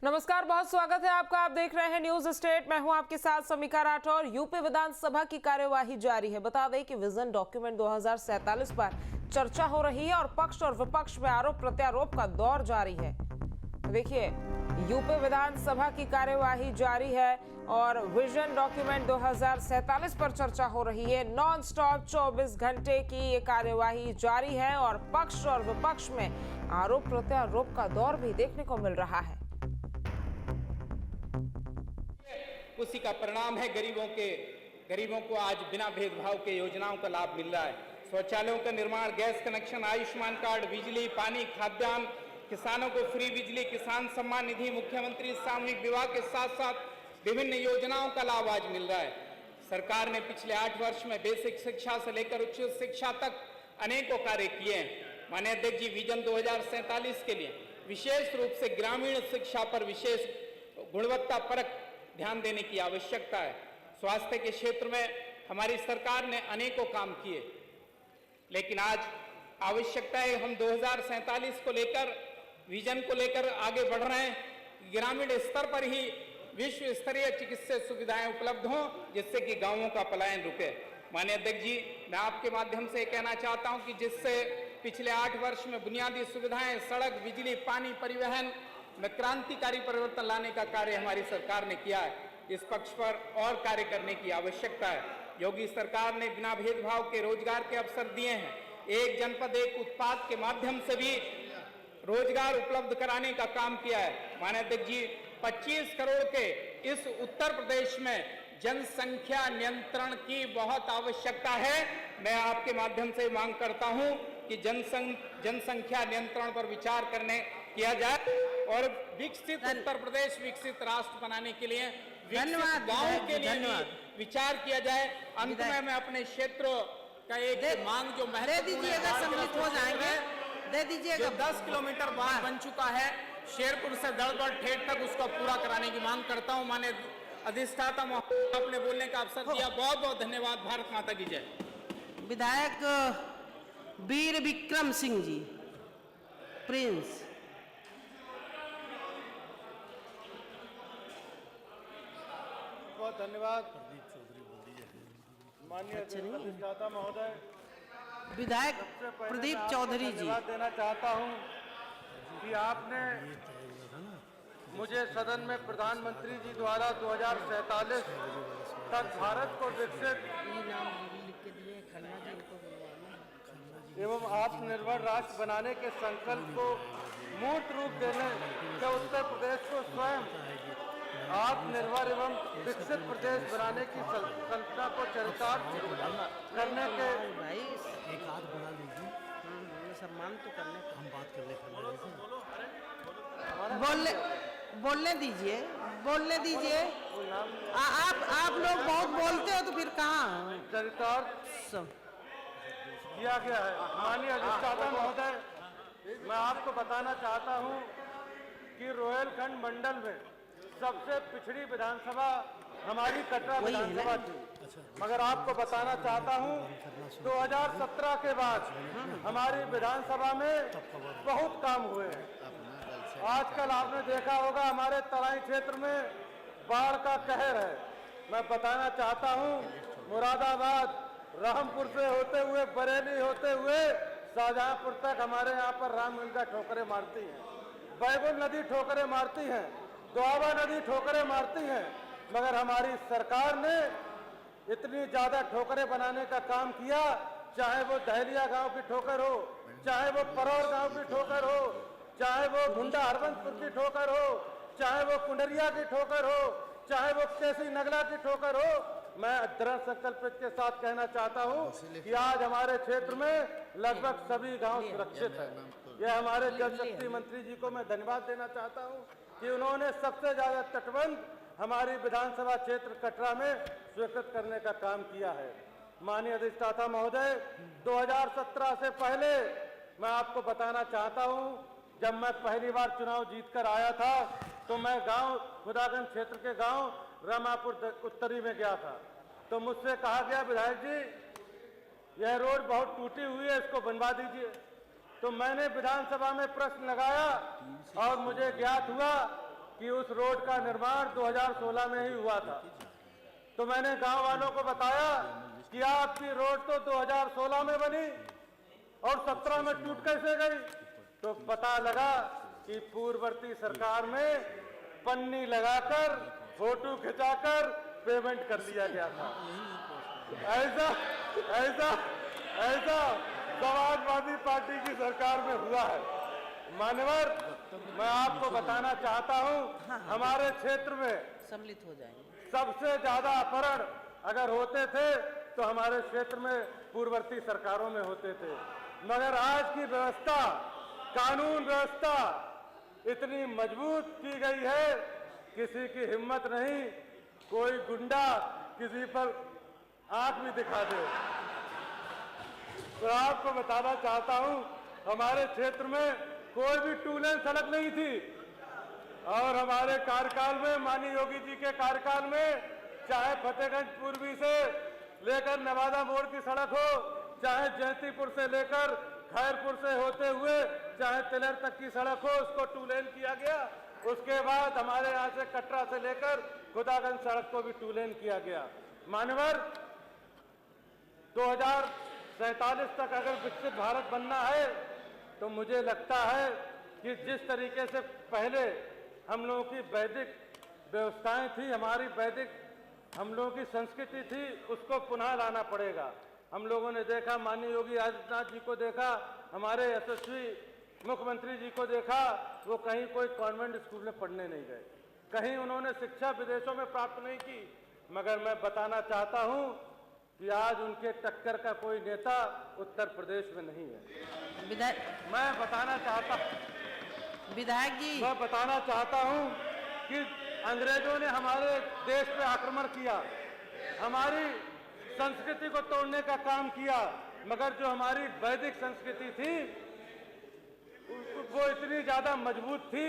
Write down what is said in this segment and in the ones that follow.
नमस्कार, बहुत स्वागत है आपका। आप देख रहे हैं न्यूज स्टेट। मैं हूं आपके साथ समीका राठौर। यूपी विधानसभा की कार्यवाही जारी है। बता दें कि विजन डॉक्यूमेंट 2047 पर चर्चा हो रही है और पक्ष और विपक्ष में आरोप प्रत्यारोप का दौर जारी है। देखिए, यूपी विधानसभा की कार्यवाही जारी है और विजन डॉक्यूमेंट 2047 पर चर्चा हो रही है। नॉन स्टॉप 24 घंटे की ये कार्यवाही जारी है और पक्ष और विपक्ष में आरोप प्रत्यारोप का दौर भी देखने को मिल रहा है। उसी का परिणाम है गरीबों को आज बिना भेदभाव के योजनाओं का लाभ मिल रहा है। शौचालयों का निर्माण, गैस कनेक्शन, आयुष्मान कार्ड, बिजली, पानी, खाद्यान्न, किसानों को फ्री बिजली, किसान सम्मान निधि, मुख्यमंत्री सामूहिक विवाह के साथ साथ विभिन्न योजनाओं का लाभ आज मिल रहा है। सरकार ने पिछले 8 वर्ष में बेसिक शिक्षा से लेकर उच्च शिक्षा तक अनेकों कार्य किए हैं। माननीय अध्यक्ष जी, विजन 2047 के लिए विशेष रूप से ग्रामीण शिक्षा पर विशेष गुणवत्ता परक ध्यान देने की आवश्यकता है। स्वास्थ्य के क्षेत्र में हमारी सरकार ने अनेकों काम किए, लेकिन आज आवश्यकता है हम 2047 को लेकर, विजन को लेकर आगे बढ़ रहे हैं। ग्रामीण स्तर पर ही विश्व स्तरीय चिकित्सा सुविधाएं उपलब्ध हों, जिससे कि गांवों का पलायन रुके। माननीय अध्यक्ष जी, मैं आपके माध्यम से कहना चाहता हूं कि जिससे पिछले 8 वर्ष में बुनियादी सुविधाएं, सड़क, बिजली, पानी, परिवहन में क्रांतिकारी परिवर्तन लाने का कार्य हमारी सरकार ने किया है। इस पक्ष पर और कार्य करने की आवश्यकता है। योगी सरकार ने बिना भेदभाव के रोजगार के अवसर दिए हैं। एक जनपद एक उत्पाद के माध्यम से भी रोजगार उपलब्ध कराने का काम किया है। माननीय अध्यक्ष जी, 25 करोड़ के इस उत्तर प्रदेश में जनसंख्या नियंत्रण की बहुत आवश्यकता है। मैं आपके माध्यम से मांग करता हूं कि जनसंख्या नियंत्रण पर विचार किया जाए और विकसित उत्तर प्रदेश, विकसित राष्ट्र बनाने के लिए विकसित गांव के लिए भी विचार किया जाए। अंत में मैं अपने क्षेत्र का एक मांग जो महत्वपूर्ण है, दे दीजिएगा। 10 किलोमीटर बांध बन चुका है, शेरपुर से दड़गढ़ ठेठ तक, उसको पूरा कराने की मांग करता हूं। माने अधिष्ठाता आपने बोलने का अवसर दिया, बहुत बहुत धन्यवाद। भारत माता की जय। विधायक वीर विक्रम सिंह जी, प्रिंस। बहुत धन्यवाद माननीय अधिष्ठाता महोदय। विधायक प्रदीप चौधरी जी, धन्यवाद देना चाहता हूं कि आपने मुझे सदन में प्रधानमंत्री जी द्वारा 2047 तक भारत को विकसित एवं आत्मनिर्भर राष्ट्र बनाने के संकल्प को मूर्त रूप देने से उत्तर प्रदेश को स्वयं आत्मनिर्भर एवं विकसित प्रदेश बनाने की कल्पना को चरितार्थ करने के एक हाथ बढ़ा लीजिए, सम्मान तो करने, हम बात कर ले। बोलने दीजिए। आप लोग बहुत बोलते हो तो फिर कहाँ चरितार्थ किया गया है। माननीय अधिष्ठाता महोदय, मैं आपको बताना चाहता हूं कि रोहिलखंड मंडल में सबसे पिछड़ी विधानसभा हमारी कटरा विधानसभा थी, मगर आपको बताना चाहता हूं 2017 के बाद हमारी विधानसभा में बहुत काम हुए हैं। आजकल आपने देखा होगा हमारे तराई क्षेत्र में बाढ़ का कहर है। मैं बताना चाहता हूं मुरादाबाद, रामपुर से होते हुए, बरेली होते हुए शाहजहांपुर तक हमारे यहाँ पर रामगंगा ठोकरें मारती हैं, बैगुल नदी ठोकरें मारती हैं, दोआबा नदी ठोकरें मारती हैं, मगर हमारी सरकार ने इतनी ज्यादा ठोकरें बनाने का काम किया। चाहे वो दहलिया गांव की ठोकर हो, चाहे वो परौर गांव की ठोकर हो, चाहे वो गुंडा हरबंसपुर की ठोकर हो, चाहे वो कुंडरिया की ठोकर हो, चाहे वो केसी नगला की ठोकर हो। मैं दृढ़ संकल्प के साथ कहना चाहता हूं कि आज हमारे क्षेत्र में लगभग सभी गांव सुरक्षित है। यह हमारे जल शक्ति मंत्री जी को मैं धन्यवाद देना चाहता हूं कि उन्होंने सबसे ज्यादा तटबंध हमारी विधानसभा क्षेत्र कटरा में स्वीकृत करने का काम किया है। माननीय अधिष्ठाता महोदय, 2017 से पहले मैं आपको बताना चाहता हूं, जब मैं पहली बार चुनाव जीतकर आया था तो मैं गांव खुदागंज क्षेत्र के गांव रामापुर उत्तरी में गया था, तो मुझसे कहा गया विधायक जी यह रोड बहुत टूटी हुई है, इसको बनवा दीजिए। तो मैंने विधानसभा में प्रश्न लगाया और मुझे ज्ञात हुआ कि उस रोड का निर्माण 2016 में ही हुआ था। तो मैंने गांव वालों को बताया कि आपकी रोड तो 2016 में बनी और 17 में टूट कैसे गई। तो पता लगा कि पूर्ववर्ती सरकार में पन्नी लगाकर फोटो खिंचाकर पेमेंट कर लिया गया था। ऐसा ऐसा ऐसा समाजवादी पार्टी की सरकार में हुआ है। मान्यवर, मैं आपको बताना चाहता हूं, हमारे क्षेत्र में सम्मिलित हो जाएंगे। सबसे ज्यादा अपहरण अगर होते थे तो हमारे क्षेत्र में पूर्ववर्ती सरकारों में होते थे। मगर आज की व्यवस्था, कानून व्यवस्था इतनी मजबूत की गई है, किसी की हिम्मत नहीं कोई गुंडा किसी पर आंख भी दिखा दे। तो आपको बताना चाहता हूं, हमारे क्षेत्र में कोई भी 2 लेन सड़क नहीं थी और हमारे कार्यकाल में, माननीय योगी जी के कार्यकाल में, चाहे फतेहगंज पूर्वी से लेकर नवादा मोड़ की सड़क हो, चाहे जयंतीपुर से लेकर खैरपुर से होते हुए चाहे तिलर तक की सड़क हो, उसको 2 लेन किया गया। उसके बाद हमारे यहाँ से कटरा से लेकर खुदागंज सड़क को भी 2 लेन किया गया। मान्यवर, 2047 तक अगर विकसित भारत बनना है तो मुझे लगता है कि जिस तरीके से पहले हम लोगों की वैदिक व्यवस्थाएं थी, हमारी वैदिक हम लोगों की संस्कृति थी, उसको पुनः लाना पड़ेगा। हम लोगों ने देखा, माननीय योगी आदित्यनाथ जी को देखा, हमारे यशस्वी मुख्यमंत्री जी को देखा, वो कहीं कोई कॉन्वेंट स्कूल में पढ़ने नहीं गए, कहीं उन्होंने शिक्षा विदेशों में प्राप्त नहीं की। मगर मैं बताना चाहता हूं कि आज उनके टक्कर का कोई नेता उत्तर प्रदेश में नहीं है। मैं बताना चाहता हूं कि अंग्रेजों ने हमारे देश पे आक्रमण किया, हमारी संस्कृति को तोड़ने का काम किया, मगर जो हमारी वैदिक संस्कृति थी वो इतनी ज्यादा मजबूत थी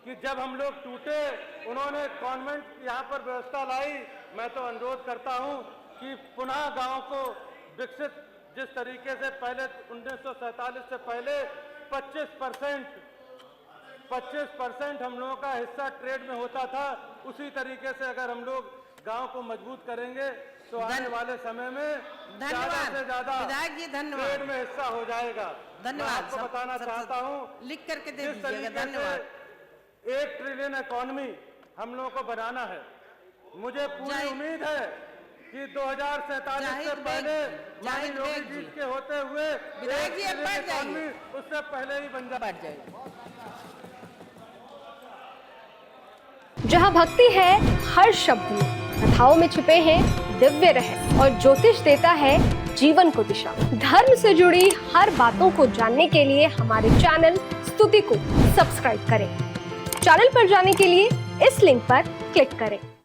कि जब हम लोग टूटे, उन्होंने कॉन्वेंट यहाँ पर व्यवस्था लाई। मैं तो अनुरोध करता हूँ कि पुनः गांव को विकसित, जिस तरीके से पहले 1947 से पहले 25% हम लोगों का हिस्सा ट्रेड में होता था, उसी तरीके से अगर हम लोग गांव को मजबूत करेंगे तो आने वाले समय में ज्यादा से ज्यादा ट्रेड में हिस्सा हो जाएगा। धन्यवाद। मैं आपको बताना चाहता हूँ, लिख करके दे जिस दीजिएगा। तरीके धन्यवाद। 1 ट्रिलियन इकॉनमी हम लोगों को बनाना है। मुझे पूरी उम्मीद है कि 2047 से पहले माननीय योगी जी के होते हुए विधायक जी अब बढ़ इकॉनमी उससे पहले ही बन जाएगा। जहाँ भक्ति है हर शब्द में, कथाओं में छुपे हैं दिव्य रहस्य और ज्योतिष देता है जीवन को दिशा। धर्म से जुड़ी हर बातों को जानने के लिए हमारे चैनल स्तुति को सब्सक्राइब करें। चैनल पर जाने के लिए इस लिंक पर क्लिक करें।